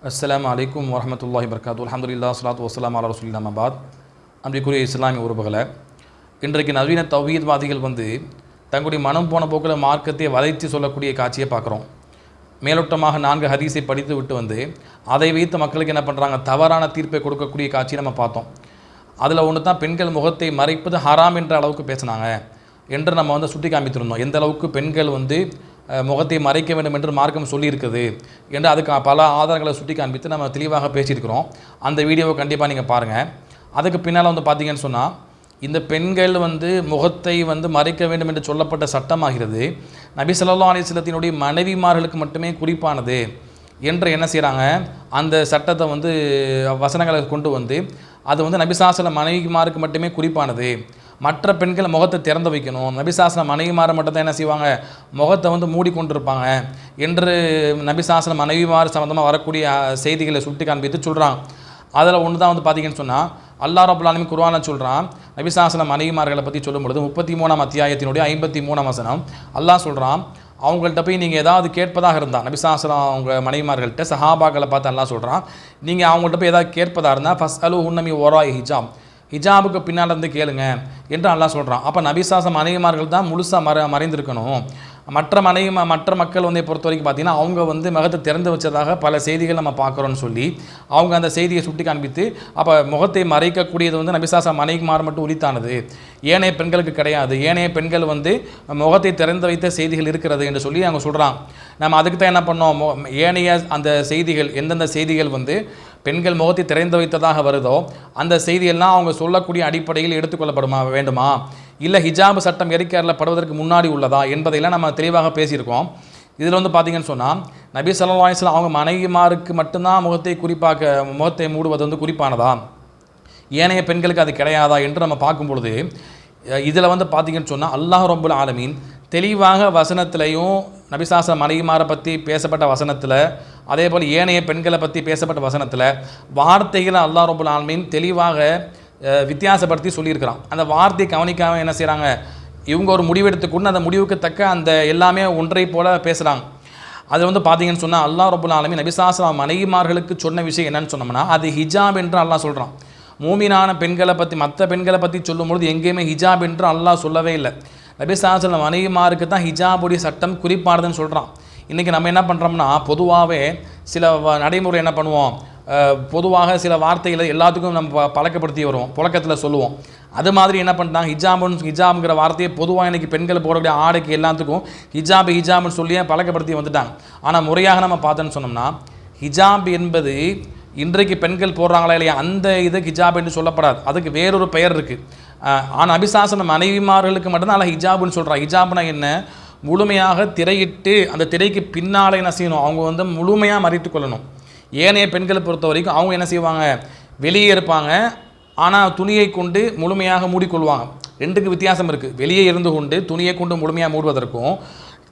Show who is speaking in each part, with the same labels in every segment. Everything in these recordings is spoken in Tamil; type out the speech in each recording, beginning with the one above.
Speaker 1: அஸ்ஸலாமு அலைக்கும் வரஹ்மத்துல்லாஹி வபரகாத்துஹு. அல்ஹம்துலில்லாஹ் ஸலாத்து வஸ்ஸலாமு அலா ரசூலில்லாஹ் அம்மா பாத். அன்பிற்குரிய இஸ்லாமிய உறவுகளை, இன்றைக்கு நவீன தௌஹீத்வாதிகள் தங்களுடைய மனம் போன போக்கில் மார்க்கத்தை வளைத்து சொல்லக்கூடிய காட்சியை பார்க்குறோம். மேலோட்டமாக 4 ஹதீஸை படித்து விட்டு அதை வைத்து மக்களுக்கு என்ன பண்ணுறாங்க, தவறான தீர்ப்பை கொடுக்கக்கூடிய காட்சியை நம்ம பார்த்தோம். அதில் ஒன்று தான் பெண்கள் முகத்தை மறைப்பது ஹராம் என்ற அளவுக்கு பேசினாங்க என்று நம்ம சுட்டி காமித்திருந்தோம். எந்த அளவுக்கு பெண்கள் முகத்தை மறைக்க வேண்டும் என்று மார்க்கம் சொல்லியிருக்குது என்று அதுக்கு பல ஆதாரங்களை சுட்டி காண்பித்து நம்ம தெளிவாக பேசியிருக்கிறோம். அந்த வீடியோவை கண்டிப்பாக நீங்கள் பாருங்கள். அதுக்கு பின்னால் பார்த்தீங்கன்னு சொன்னால், இந்த பெண்கள் முகத்தை மறைக்க வேண்டும் என்று சொல்லப்பட்ட சட்டமாகிறது நபி ஸல்லல்லாஹு அலைஹி வஸல்லத்தினுடைய மனைவிமார்களுக்கு மட்டுமே குறிப்பானது என்று என்ன செய்கிறாங்க, அந்த சட்டத்தை வசனங்களை கொண்டு அது நபி ஸல்லல்லாஹு மனைவிமாருக்கு மட்டுமே குறிப்பானது, மற்ற பெண்கள் முகத்தை திறந்து வைக்கணும், நபி ஸல்லல்லாஹு மனைவிமாரை மட்டும் தான் என்ன செய்வாங்க, முகத்தை மூடிக்கொண்டிருப்பாங்க என்று நபி ஸல்லல்லாஹு மனைவிமார் சம்பந்தமாக வரக்கூடிய செய்திகளை சுட்டி காண்பித்து சொல்கிறாங்க. அதில் ஒன்று தான் பார்த்தீங்கன்னு சொன்னால், அல்லாஹ் ரப்பல் ஆலமீன் குர்ஆனில் சொல்கிறான், நபி ஸல்லல்லாஹு மனைவிமார்களை பற்றி சொல்லும் பொழுது 33ஆம் அத்தியாயத்தினுடைய 53ஆம் வசனம் அல்லாஹ் சொல்கிறான், அவங்கள்ட்ட போய் நீங்கள் ஏதாவது கேட்பதாக இருந்தால், நபி ஸல்லல்லாஹு அவங்க மனைவிமார்கள்ட்ட சஹாபாக்களை பார்த்து அல்லாஹ் சொல்கிறான், நீங்கள் அவங்கள்ட்ட போய் ஏதாவது கேட்பதாக இருந்தால் ஃபஸ்அலுஹுன்ன மின் வராஇ ஹிஜாப், ஹிஜாபுக்கு பின்னால் கேளுங்க என்று அல்லாஹ் சொல்கிறான். அப்போ நபி ஸல்லல்லாஹு மனைவிமார்கள் தான் முழுசாக மறைந்திருக்கணும். மற்ற மக்கள் பொறுத்த வரைக்கும் பார்த்தீங்கன்னா, அவங்க முகத்தை திறந்து வச்சதாக பல செய்திகள் நம்ம பார்க்குறோன்னு சொல்லி அவங்க அந்த செய்தியை சுட்டி காண்பித்து, அப்போ முகத்தை மறைக்கக்கூடியது நபி ஸல்லல்லாஹு மனைவிமார் மட்டும் உரித்தானது, ஏனைய பெண்களுக்கு கிடையாது, ஏனைய பெண்கள் முகத்தை திறந்து வைத்த செய்திகள் இருக்கிறது என்று சொல்லி அவங்க சொல்கிறாங்க. நம்ம அதுக்கு தான் என்ன பண்ணோம், ஏனைய அந்த செய்திகள் எந்தெந்த செய்திகள் பெண்கள் முகத்தை திறந்து வைத்ததாக வருதோ அந்த செய்தியெல்லாம் அவங்க சொல்லக்கூடிய அடிப்படையில் எடுத்துக்கொள்ளப்படுமா வேண்டுமா, இல்லை ஹிஜாப் சட்டம் எரிக்கப்படுவதற்கு முன்னாடி உள்ளதா என்பதையெல்லாம் நம்ம தெளிவாக பேசியிருக்கோம். இதில் பார்த்தீங்கன்னு சொன்னால், நபி ஸல்லல்லாஹு அலைஹி வஸல்லம் அவங்க மனைவிமாருக்கு மட்டும்தான் முகத்தை மூடுவது குறிப்பானதா, ஏனைய பெண்களுக்கு அது கிடையாதா என்று நம்ம பார்க்கும் பொழுது, இதில் பார்த்தீங்கன்னு சொன்னால் அல்லாஹ் ரப்புல் ஆலமீன் தெளிவாக வசனத்திலையும் நபி ஸல்லல்லாஹு மனைவிமாரை பற்றி பேசப்பட்ட வசனத்தில், அதே போல் ஏனைய பெண்களை பற்றி பேசப்பட்ட வசனத்தில் வார்த்தைகளை அல்லாஹ் ரப்புல் ஆலமீன் தெளிவாக வித்தியாசப்படுத்தி சொல்லியிருக்கிறான். அந்த வார்த்தையை கவனிக்காமல் என்ன செய்கிறாங்க, இவங்க ஒரு முடிவெடுத்துக்கொண்டு அந்த முடிவுக்கு தக்க அந்த எல்லாமே ஒன்றை போல பேசுகிறாங்க. அது பார்த்தீங்கன்னு சொன்னால் அல்லாஹ் ரப்புல் ஆலமீன் நபி ஸல்லல்லாஹு மனைவிமார்களுக்கு சொன்ன விஷயம் என்னன்னு சொன்னோம்னா, அது ஹிஜாப் என்று அல்லாஹ் சொல்கிறான். மூமினான பெண்களை பற்றி மற்ற பெண்களை பற்றி சொல்லும்பொழுது எங்கேயுமே ஹிஜாப் என்று அல்லாஹ் சொல்லவே இல்லை. நபி ஸல்லல்லாஹு மனைவிமாருக்கு தான் ஹிஜாபுடைய சட்டம் குறிப்பானதுன்னு சொல்கிறான். இன்றைக்கி நம்ம என்ன பண்ணுறோம்னா, பொதுவாகவே சில நடைமுறை என்ன பண்ணுவோம், பொதுவாக சில வார்த்தைகளை எல்லாத்துக்கும் நம்ம பழக்கப்படுத்தி வருவோம், புழக்கத்தில் சொல்லுவோம். அது மாதிரி என்ன பண்ணிட்டாங்க, ஹிஜாப்ங்கிற வார்த்தையை பொதுவாக இன்றைக்கி பெண்கள் போடக்கூடிய ஆடைக்கு எல்லாத்துக்கும் ஹிஜாப்னு சொல்லியே பழக்கப்படுத்தி வந்துட்டாங்க. ஆனால் முறையாக நம்ம பார்த்தோன்னு சொன்னோம்னா, ஹிஜாப் என்பது இன்றைக்கு பெண்கள் போடுறாங்களா இல்லையா, அந்த இது ஹிஜாப் என்று சொல்லப்படாது, அதுக்கு வேறொரு பெயர் இருக்குது. ஆனால் நபி ஸல்லல்லாஹு மனைவிமார்களுக்கு மட்டும்தான் அல்ல ஹிஜாப்னு சொல்கிறான். ஹிஜாப்னா என்ன, முழுமையாக திரையிட்டு அந்த திரைக்கு பின்னால் என்ன செய்யணும், அவங்க முழுமையாக மறைத்து கொள்ளணும். ஏனைய பெண்களை பொறுத்த வரைக்கும் அவங்க என்ன செய்வாங்க, வெளியே இருப்பாங்க, ஆனால் துணியை கொண்டு முழுமையாக மூடிக்கொள்வாங்க. ரெண்டுக்கு வித்தியாசம் இருக்குது. வெளியே இருந்து கொண்டு துணியை கொண்டு முழுமையாக மூடுவதற்கும்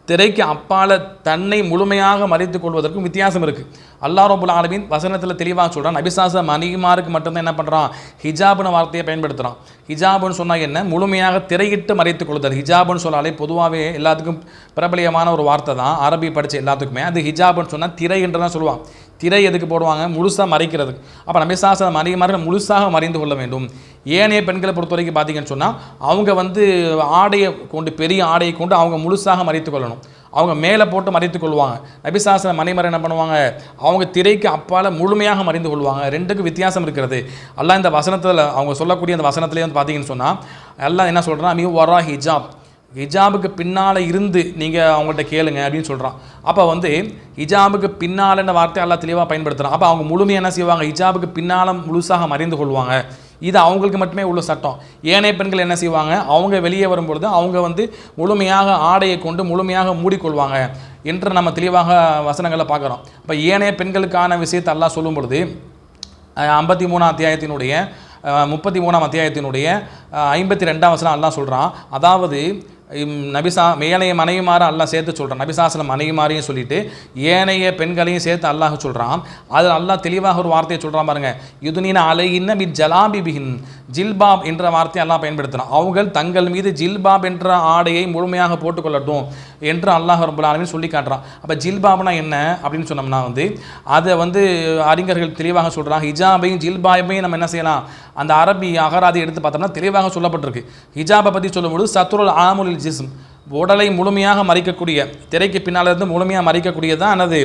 Speaker 1: திரைக்கு அப்பால் தன்னை முழுமையாக மறைத்துக் கொள்வதற்கும் வித்தியாசம் இருக்குது. அல்லாஹ் ரப்புல் ஆலமீன் வசனத்தில் தெளிவாக சொல்கிறான், நபி ஸல்லல்லாஹு மனைவிமாருக்கு மட்டும்தான் என்ன பண்ணுறான், ஹிஜாப்னு வார்த்தையை பயன்படுத்துகிறான். ஹிஜாப்னு சொன்னால் என்ன, முழுமையாக திரையிட்டு மறைத்துக் கொள்ளுதல். ஹிஜாப்னு சொன்னாலே பொதுவாகவே எல்லாத்துக்கும் பிரபலியமான ஒரு வார்த்தை தான், அரபி படித்த எல்லாத்துக்குமே. அது ஹிஜாப்னு சொன்னால் திரை என்று தான் சொல்லுவாங்க. திரை எதுக்கு போடுவாங்க, முழுசாக மறைக்கிறது. அப்போ நபி ஸல்லல்லாஹு மனைவிமார்கள் முழுசாக மறைந்து கொள்ள வேண்டும். ஏனைய பெண்களை பொறுத்த வரைக்கும் பார்த்தீங்கன்னு சொன்னால், அவங்க ஆடையை கொண்டு, பெரிய ஆடையை கொண்டு அவங்க முழுசாக மறைத்து கொள்ளணும். அவங்க மேலே போட்டு மறைத்து கொள்வாங்க. நபி ஸல்லல்லாஹு மனைவிமார் என்ன பண்ணுவாங்க, அவங்க திரைக்கு அப்பால் முழுமையாக மறைந்து கொள்வாங்க. ரெண்டுக்கும் வித்தியாசம் இருக்கிறது. அல்லாஹ் இந்த வசனத்தில் அவங்க சொல்லக்கூடிய அந்த வசனத்திலே பார்த்தீங்கன்னு சொன்னால், அல்லாஹ் என்ன சொல்கிறான், மிக வரா ஹிஜாப், ஹிஜாபுக்கு பின்னால் இருந்து நீங்கள் அவங்கள்ட்ட கேளுங்க அப்படின்னு சொல்கிறான். அப்போ ஹிஜாபுக்கு பின்னால்ன்ற வார்த்தை எல்லாம் தெளிவாக பயன்படுத்துகிறான். அப்போ அவங்க முழுமையாக என்ன செய்வாங்க, ஹிஜாபுக்கு பின்னால் முழுசாக மறைந்து கொள்வாங்க. இது அவங்களுக்கு மட்டுமே உள்ள சட்டம். ஏனைய பெண்கள் என்ன செய்வாங்க, அவங்க வெளியே வரும்பொழுது அவங்க முழுமையாக ஆடையை கொண்டு முழுமையாக மூடிக்கொள்வாங்க என்று நம்ம தெளிவாக வசனங்களில் பார்க்குறோம். இப்போ ஏனைய பெண்களுக்கான விஷயத்தை எல்லாம் சொல்லும் பொழுது 53ஆம் அத்தியாயத்தினுடைய 33ஆம் அத்தியாயத்தினுடைய 52ஆம் வசனம் அல்லாஹ் சொல்கிறான், அதாவது ஏனைய மனைவிமாரை அல்லாஹ் சேர்த்து சொல்கிறான். நபிசாசலம் மனைவிமாரையும் சொல்லிட்டு ஏனைய பெண்களையும் சேர்த்து அல்லாஹ் சொல்கிறான். அதில் அல்லாஹ் தெளிவாக ஒரு வார்த்தையை சொல்கிறான் பாருங்க, யுதுனீன அலையின்ன பி ஜலாபிபிஹின், ஜில்பாப் என்ற வார்த்தையை அல்லாஹ் பயன்படுத்தினான். அவர்கள் தங்கள் மீது ஜில்பாப் என்ற ஆடையை முழுமையாக போட்டுக்கொள்ளட்டும் என்று அல்லாஹ் ரப்பல் ஆலமீன் சொல்லி காட்டுறான். அப்போ ஜில்பாப்னா என்ன அப்படின்னு சொன்னோம்னா அதை அறிஞர்கள் தெளிவாக சொல்கிறாங்க. ஹிஜாபையும் ஜில்பாபையும் நம்ம என்ன செய்யலாம், அந்த அரபி அகராதி எடுத்து பார்த்தோம்னா தெளிவாக சொல்லப்பட்டிருக்கு. ஹிஜாபை பற்றி சொல்லும்போது சத்ருல் ஆமுல் ஜிஸ்ம், உடலை முழுமையாக மறைக்கக்கூடிய, திரைக்கு பின்னால் இருந்து முழுமையாக மறைக்கக்கூடியது தான் என்னது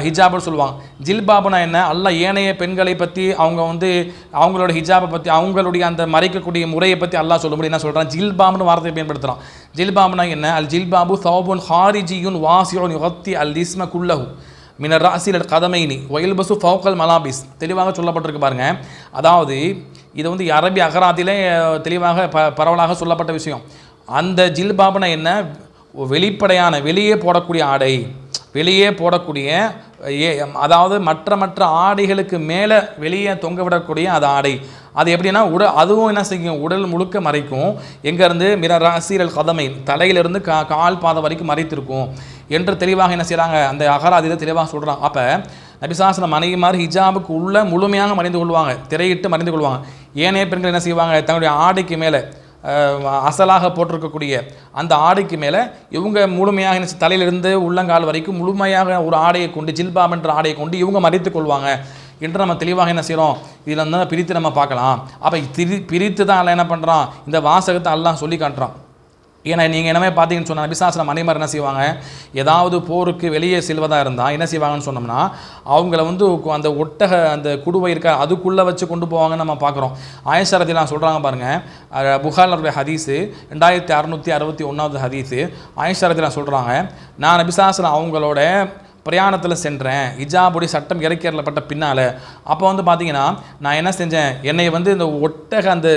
Speaker 1: ஹிஜாப்னு சொல்லுவாங்க. ஜில்பாப்னா என்ன, அல்லாஹ் ஏனைய பெண்களை பற்றி அவங்களோட ஹிஜாபை பற்றி அவங்களுடைய அந்த மறைக்கக்கூடிய முறையை பற்றி அல்லாஹ் சொல்லும்போது என்ன சொல்கிறான், ஜில்பாப்னு வார்த்தையை பயன்படுத்துகிறான். ஜில்பாப்னா என்ன, அல் ஜில்பாபு சௌபுன் ஹாரிஜியுன் வாசியுன் யுகத்தி அல் இஸ்ம குல்லஹு மினர் ராசில் அல் கதமைனி வயல்பசு ஃபவுகல் மலாபிஸ், தெளிவாக சொல்லப்பட்டிருக்கு பாருங்க. அதாவது இது அரபி அகராதிலே தெளிவாக பரவலாக சொல்லப்பட்ட விஷயம். அந்த ஜில்பாப்னா என்ன, வெளிப்படையான வெளியே போடக்கூடிய ஆடை, வெளியே போடக்கூடிய அதாவது மற்ற ஆடைகளுக்கு மேலே வெளியே தொங்க விடக்கூடிய அது ஆடை. அது எப்படின்னா அதுவும் என்ன செய்யும், உடல் முழுக்க மறைக்கும். எங்கேருந்து மிரர் ராசில் கதமை, தலையிலிருந்து கால் பாதம் வரைக்கும் மறைத்திருக்கும் என்று தெளிவாக என்ன செய்கிறாங்க, அந்த அகராதியில் தெளிவாக சொல்கிறாங்க. அப்போ நபிசாசன மனைவிமார் ஹிஜாபுக்கு உள்ள முழுமையாக மறைந்து கொள்வாங்க, திரையிட்டு மறைந்து கொள்வாங்க. ஏனைய பெண்கள் என்ன செய்வாங்க, தன்னுடைய ஆடைக்கு மேலே அசலாக போட்டிருக்கக்கூடிய அந்த ஆடைக்கு மேலே இவங்க முழுமையாக என்ன தலையிலிருந்து உள்ளங்கால் வரைக்கும் முழுமையாக ஒரு ஆடையை கொண்டு, ஜில்பாப் என்ற ஆடையை கொண்டு இவங்க மறைத்து கொள்வாங்க என்று நம்ம தெளிவாக என்ன செய்கிறோம், இதில் வந்து பிரித்து நம்ம பார்க்கலாம். அப்போ பிரித்து தான் அல்ல என்ன பண்ணுறான், இந்த வாசகத்தை அல்லாஹ் சொல்லி காட்டுறான். ஏன்னா நீங்கள் என்னமே பார்த்தீங்கன்னு சொன்னால் நபிசாசன மனைமார் என்ன செய்வாங்க, ஏதாவது போருக்கு வெளியே செல்வதாக இருந்தால் என்ன செய்வாங்கன்னு சொன்னோம்னா அவங்கள அந்த ஒட்டக அந்த குடுவை இருக்க அதுக்குள்ளே வச்சு கொண்டு போவாங்கன்னு நம்ம பார்க்குறோம். ஆயிஷா ரலியல்லாஹு சொல்கிறாங்க பாருங்கள், புகாரிலுடைய ஹதீஸு 2661 ஹதீஸு. ஆயிஷா ரலியல்லாஹு சொல்கிறாங்க, நான் நபிசாசன அவங்களோட பிரயாணத்தில் சென்றேன், ஹிஜாபுடைய சட்டம் இறக்கப்பட்ட பின்னால். அப்போ பார்த்தீங்கன்னா நான் என்ன செஞ்சேன், என்னை இந்த ஒட்டக அந்த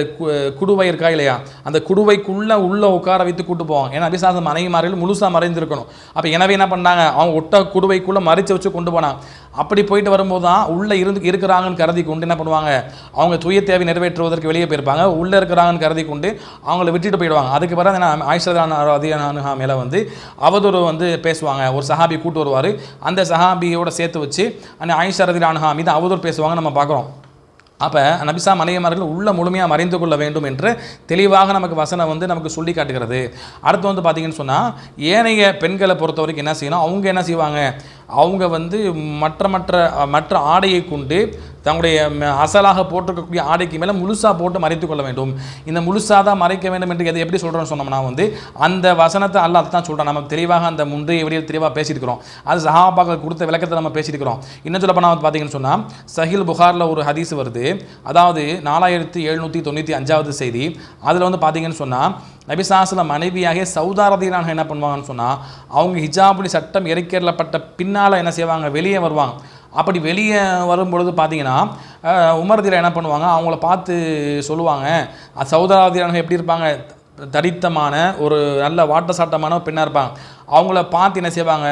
Speaker 1: குடுவை இருக்கா இல்லையா, அந்த குடுவைக்குள்ளே உள்ளே உட்கார வைத்து கூட்டு போவாங்க. ஏன்னா நபிசாசன மனைவிமார்கள் முழுசாக மறைந்திருக்கணும். அப்போ எனவே என்ன பண்ணாங்க, அவங்க ஒட்டக குடுவைக்குள்ளே மறைச்சு வச்சு கொண்டு போனாங்க. அப்படி போயிட்டு வரும்போது தான் உள்ளே இருக்கிறாங்கன்னு கருதி கொண்டு என்ன பண்ணுவாங்க, அவங்க சுய தேவை நிறைவேற்றுவதற்கு வெளியே போயிருப்பாங்க, உள்ளே இருக்கிறாங்கன்னு கருதி கொண்டு அவங்கள விட்டுட்டு போயிடுவாங்க. அதுக்கு பிறகு ஆயிஷா ரலியல்லாஹு மேலே அவதூறு பேசுவாங்க. ஒரு சஹாபி கூட்டு வருவார், அந்த சஹாபியோட சேர்த்து வச்சு அந்த ஆயிஷா ரலியல்லாஹு மீது அவதூறு பேசுவாங்க நம்ம பார்க்குறோம். அப்போ நபிசா மனைவிமார்கள் உள்ள முழுமையாக மறைந்து கொள்ள வேண்டும் என்று தெளிவாக நமக்கு வசனம் நமக்கு சொல்லி காட்டுகிறது. அடுத்து பார்த்தீங்கன்னு சொன்னால் ஏனைய பெண்களை பொறுத்த வரைக்கும் என்ன செய்யணும், அவங்க என்ன செய்வாங்க, அவங்க மற்ற ஆடையை கொண்டு தங்களுடைய அசலாக போட்டிருக்கக்கூடிய ஆடைக்கு மேலே முழுசாக போட்டு மறைத்து கொள்ள வேண்டும். இந்த முழுசாக தான் மறைக்க வேண்டும் என்று எதை எப்படி சொல்கிறோன்னு சொன்னோம்னா அந்த வசனத்தை அல்லாஹ் தான் சொல்கிறோம். நம்ம தெளிவாக அந்த முந்தைய வழியில் தெளிவாக பேசியிருக்கிறோம். அது சஹாபாக்கள் கொடுத்த விளக்கத்தை நம்ம பேசியிருக்கிறோம். இன்னும் சொல்ல போனால் பார்த்தீங்கன்னு சொன்னால் சஹீல் புகாரில் ஒரு ஹதீஸ் வருது, அதாவது 4795 செய்தி. அதில் பார்த்தீங்கன்னு சொன்னால் நபிசாசன மனைவியாக சௌதா ரலியல்லாஹு என்ன பண்ணுவாங்கன்னு சொன்னால் அவங்க ஹிஜாபுடைய சட்டம் இறக்கப்பட்ட பின்னால் என்ன செய்வாங்க, வெளியே வருவாங்க. அப்படி வெளியே வரும்பொழுது பார்த்தீங்கன்னா உமர் ரலியல்லாஹு என்ன பண்ணுவாங்க, அவங்கள பார்த்து சொல்லுவாங்க, சௌதா ரலியல்லாஹு எப்படி இருப்பாங்க, தடித்தமான ஒரு நல்ல வாட்டசாட்டமான பெண்ணாக இருப்பாங்க. அவங்கள பார்த்து என்ன செய்வாங்க,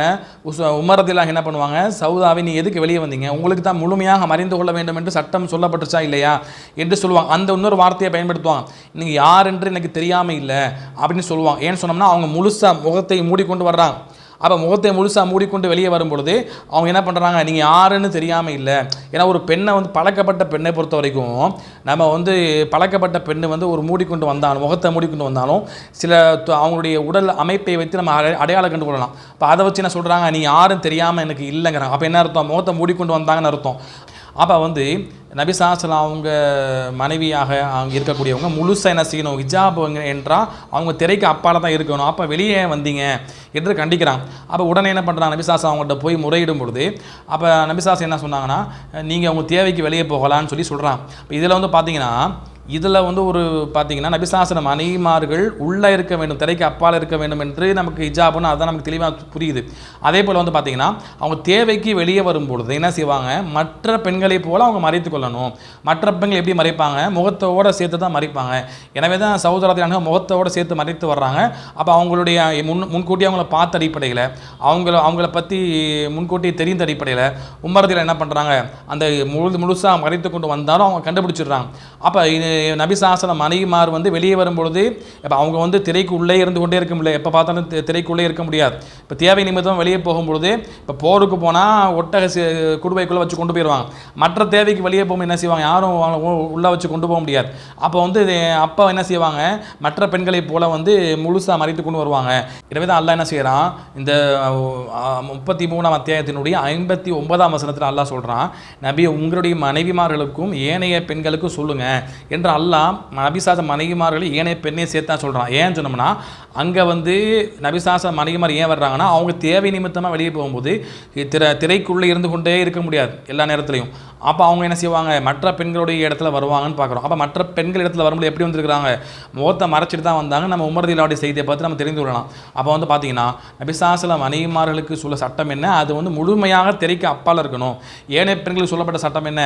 Speaker 1: உமர் ரலியல்லாஹு என்ன பண்ணுவாங்க, சௌதாவை நீ எதுக்கு வெளியே வந்தீங்க, உங்களுக்கு தான் முழுமையாக மறைந்து கொள்ள வேண்டும் என்று சட்டம் சொல்லப்பட்டுச்சா இல்லையா என்று சொல்லுவாங்க. அந்த இன்னொரு வார்த்தையை பயன்படுத்துவாங்க, நீங்கள் யார் என்று எனக்கு தெரியாமல் இல்லை அப்படின்னு சொல்லுவாங்க. ஏன்னு சொன்னோம்னா அவங்க முழுசாக முகத்தை மூடிக்கொண்டு வர்றாங்க. அப்போ முகத்தை முழுசாக மூடிக்கொண்டு வெளியே வரும்பொழுது அவங்க என்ன பண்ணுறாங்க, நீங்கள் யாருன்னு தெரியாமல் இல்லை. ஏன்னா ஒரு பெண்ணை பழக்கப்பட்ட பெண்ணை பொறுத்த வரைக்கும் நம்ம பழக்கப்பட்ட பெண்ணு ஒரு மூடிக்கொண்டு வந்தாலும், முகத்தை மூடிக்கொண்டு வந்தாலும் சில அவங்களுடைய உடல் அமைப்பை வைத்து நம்ம அடையாளம் கண்டு கொள்ளலாம். இப்போ அதை வச்சு என்ன சொல்கிறாங்க, நீ யாரும் தெரியாமல் எனக்கு இல்லைங்கிறாங்க. அப்போ என்ன அர்த்தம், முகத்தை மூடிக்கொண்டு வந்தாங்கன்னு அர்த்தம். அப்போ நபிசாசலாம் அவங்க மனைவியாக அங்கே இருக்கக்கூடியவங்க முழுசாக என்ன செய்யணும், ஹிஜாப் என்றால் அவங்க திரைக்கு அப்பால் தான் இருக்கணும். அப்போ வெளியே வந்தீங்க என்று கண்டிக்கிறாங்க. அப்போ உடனே என்ன பண்ணுறாங்க, நபிசாசம் அவங்கள்ட்ட போய் முறையிடும் பொழுது அப்போ நபிசாசம் என்ன சொன்னாங்கன்னா, நீங்கள் அவங்க தேவைக்கு வெளியே போகலான்னு சொல்கிறாங்க. இப்போ இதில் பார்த்தீங்கன்னா இதில் ஒரு பார்த்தீங்கன்னா நபிசாசன மனைவிமார்கள் உள்ளே இருக்க வேண்டும், திரைக்கு அப்பால் இருக்க வேண்டும் என்று நமக்கு ஹிஜாப்னு அதான் நமக்கு தெளிவாக புரியுது. அதே போல் பார்த்தீங்கன்னா அவங்க தேவைக்கு வெளியே வரும்பொழுது என்ன செய்வாங்க, மற்ற பெண்களை போல் அவங்க மறைத்து கொள்ளணும். மற்ற பெண்கள் எப்படி மறைப்பாங்க, முகத்தோடு சேர்த்து தான் மறைப்பாங்க. எனவே தான் சகோதரத்திலான முகத்தோடு சேர்த்து மறைத்து வர்றாங்க. அப்போ அவங்களுடைய முன்கூட்டி அவங்கள பார்த்த அடிப்படையில் அவங்கள பற்றி முன்கூட்டி தெரிந்த அடிப்படையில் உமர் ரலியல்லாஹு என்ன பண்ணுறாங்க, அந்த முழுசாக மறைத்து கொண்டு வந்தாலும் அவங்க கண்டுபிடிச்சிடுறாங்க. அப்போ நபி சாசன மனைவிமார் வந்து வெளியே வரும்பொழுது இப்போ அவங்க வந்து திரைக்கு உள்ளே இருந்து கொண்டே இருக்க முடியல, எப்போ பார்த்தாலும் திரைக்குள்ளே இருக்க முடியாது. இப்போ தேவை நிமித்தம் வெளியே போகும்பொழுது இப்போ போருக்கு போனால் ஒட்டக குடுவைக்குள்ளே வச்சு கொண்டு போயிடுவாங்க. மற்ற தேவைக்கு வெளியே போகும்போது என்ன செய்வாங்க, யாரும் உள்ளே வச்சு கொண்டு போக முடியாது. அப்போ வந்து அப்போ என்ன செய்வாங்க, மற்ற பெண்களைப் போல வந்து முழுசாக மறைத்து கொண்டு வருவாங்க. எனவே தான் அல்லாஹ் என்ன செய்கிறான், இந்த 33ஆம் அத்தியாயத்தினுடைய 59ஆம் வசனத்தில் அல்லாஹ் சொல்கிறான், நபி உங்களுடைய மனைவிமார்களுக்கும் ஏனைய பெண்களுக்கும் சொல்லுங்க என்று அல்லாஹ் நபிசாச மனைவிமார்களை ஏனைய பெண்ணை சேர்த்தா சொல்கிறான். ஏன்னு சொன்னோம்னா அங்கே வந்து நபிசாச மனைவிமார் ஏன் வர்றாங்கன்னா, அவங்க தேவை நிமித்தமாக வெளியே போகும்போது திரைக்குள்ளே இருந்து கொண்டே இருக்க முடியாது எல்லா நேரத்துலையும். அப்போ அவங்க என்ன செய்வாங்க, மற்ற பெண்களுடைய இடத்துல வருவாங்கன்னு பார்க்குறோம். அப்போ மற்ற பெண்கள் இடத்துல வரும்போது எப்படி வந்திருக்கிறாங்க, முகத்தை மறைச்சிட்டு தான் வந்தாங்க. நம்ம உமர்திலாவுடைய செய்தியை பார்த்து நம்ம தெரிந்து கொள்ளலாம். அப்போ வந்து பார்த்தீங்கன்னா நபிசாசல மனைவிமார்களுக்கு சொல்ல சட்டம் என்ன, அது வந்து முழுமையாக திரைக்கு அப்பால் இருக்கணும். ஏனைய பெண்களுக்கு சொல்லப்பட்ட சட்டம் என்ன,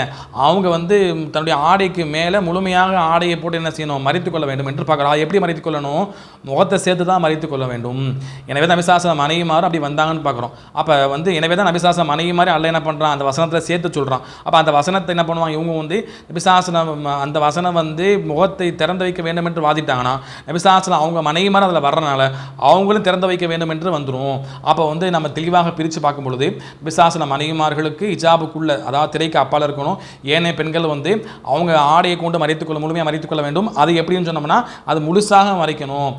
Speaker 1: அவங்க வந்து தன்னுடைய ஆடைக்கு மேலே முழுமையாக ஆடையை போட்டு என்ன செய்யணும், மறைத்து கொள்ள வேண்டும் என்று பார்க்குறோம். எப்படி மறைத்து கொள்ளணும், முகத்தை சேர்த்து தான் மறைத்து கொள்ள வேண்டும். எனவே தான் நபிசாசல மனைவிமார் அப்படி வந்தாங்கன்னு பார்க்குறோம். அப்போ வந்து எனவே தான் நபிசாசல மனைவிமாரி அல்ல என்ன பண்ணுறான், அந்த வசனத்தில் சேர்த்து சொல்கிறான். அப்போ அந்த வசனத்தை என்ன பண்ணுவாங்க, இவங்க வந்து நபிசாசனம் அந்த வசனம் வந்து முகத்தை திறந்து வைக்க வேண்டும் என்று வாதிட்டாங்கன்னா, நபிசாசனம் அவங்க மனைவிமார் அதில் வர்றனால அவங்களும் திறந்து வைக்க வேண்டும் என்று வந்துடும். அப்போ வந்து நம்ம தெளிவாக பிரித்து பார்க்கும் பொழுது நபிசாசன மனைவிமார்களுக்கு ஹிஜாபுக்குள்ள, அதாவது திரைக்கு அப்பால் இருக்கணும். ஏனைய பெண்கள் வந்து அவங்க ஆடையை கொண்டு மறைத்துக்கொள்ள, முழுமையாக மறைத்துக்கொள்ள வேண்டும். அது எப்படின்னு சொன்னோம்னா அது முழுசாக மறைக்கணும்.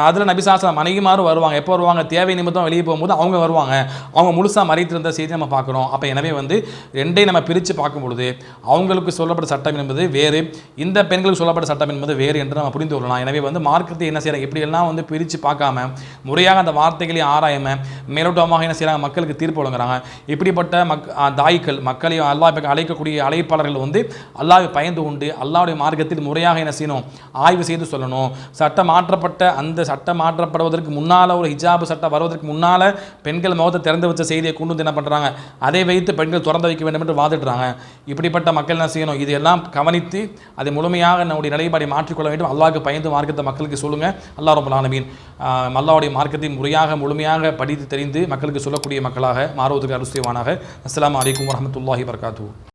Speaker 1: அதில் நபிசாசன மனைவிமாரும் வருவாங்க. எப்போ வருவாங்க, தேவை நிமித்தம் வெளியே போகும்போது அவங்க வருவாங்க. அவங்க முழுசாக மறைத்திருந்த செய்தி நம்ம பார்க்குறோம். அப்போ எனவே வந்து ரெண்டையும் நம்ம பிரித்து பார்க்கும் பொழுது அவங்களுக்கு சொல்லப்பட்ட சட்டம் என்பது வேறு, இந்த பெண்களுக்கு சொல்லப்பட்ட சட்டம் என்பது வேறு என்று நம்ம புரிந்து கொள்ளலாம். எனவே வந்து மார்க்கத்தை என்ன செய்யறாங்க, இப்படியெல்லாம் வந்து பிரித்து பார்க்காம முறையாக அந்த வார்த்தைகளை ஆராயாம மேலோட்டமாக என்ன செய்யறாங்க, மக்களுக்கு தீர்ப்பு வழங்குறாங்க. இப்படிப்பட்ட தாய்கள் மக்களை அல்லாஹ் அழைக்கக்கூடிய அழைப்பாளர்கள் வந்து அல்லாஹ்வை பயந்து கொண்டு அல்லாஹ்வுடைய மார்க்கத்தில் முறையாக என்ன செய்யணும், ஆய்வு செய்து சொல்லணும். சட்டம் மாற்றப்பட்ட அந்த சட்டம் மாற்றப்படுவதற்கு முன்னால், ஒரு ஹிஜாபு சட்டம் வருவதற்கு முன்னால் பெண்கள் முகத்தை திறந்து வச்ச செய்தியை கொண்டு வந்து என்ன பண்ணுறாங்க, அதை வைத்து பெண்கள் திறந்து வைக்க வேண்டும் என்று வாதிடுறாங்க. இப்படிப்பட்ட மக்கள் என்ன செய்யணும், இதெல்லாம் கவனித்து அதை முழுமையாக நம்முடைய நிலைப்பாடை மாற்றிக்கொள்ள வேண்டும். அல்லாஹ்வுக்கு பயந்து மார்க்கத்தை மக்களுக்கு சொல்லுங்கள். அல்லாஹ் ரப்பல் ஆலமீன் அல்லாஹ்வுடைய மார்க்கத்தை முறையாக முழுமையாக படித்து தெரிந்து மக்களுக்கு சொல்லக்கூடிய மக்களாக மாறுவதற்கு அருள் செய்வானாக. அஸ்ஸலாமு அலைக்கும் வரஹ்மத்துல்லாஹி வபரகாத்துஹு.